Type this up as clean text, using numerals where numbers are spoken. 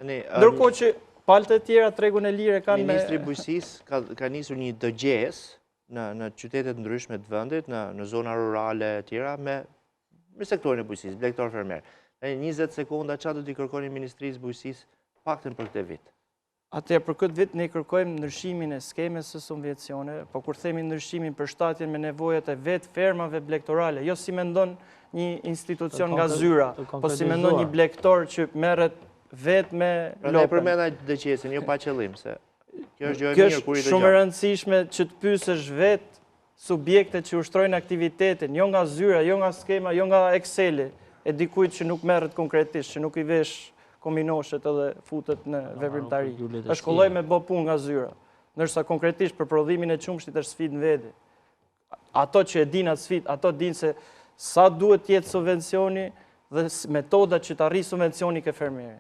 Ndërkohë që palët e tjera tregun e lirë kanë me... Ministri Bujqësisë ka nisur një dëgjes në qytetet ndryshme të vendit, në zona rurale e tjera, me sektorin e bujqësisë, blegtor fermer. 20 sekonda çfarë do t'i kërkoni Ministrisë Bujqësisë paktën për këtë vit? Atëherë për këtë vit ne kërkojmë ndryshimin e skemës së subvencione, po kur themi ndryshimin për shtatjen me nevojat e vetë fermave blegtorale, jo si mendon një institucion nga zyra, po si mendon një blegtor që merret vetë me lopën. Prandaj përmenda dëgjesin, jo pa qëllim, se kjo është gjë e mirë kur i dëgjon. Shumë e rëndësishme që të pyesësh vetë subjektet që ushtrojnë aktivitetin, jo nga zyra, jo nga skema, jo nga Excel-i, e dikujt që nuk merret konkretisht, që nuk i vesh kominoshet edhe futet në veprimtari. Ta shkolloj me bë punë nga zyra, ndërsa konkretisht për prodhimin e qumshtit është sfidë në vete. Ato që e din atë sfidë, ato din se sa duhet të jetë subvencioni dhe metodat që të arrijë subvencioni ke fermeri.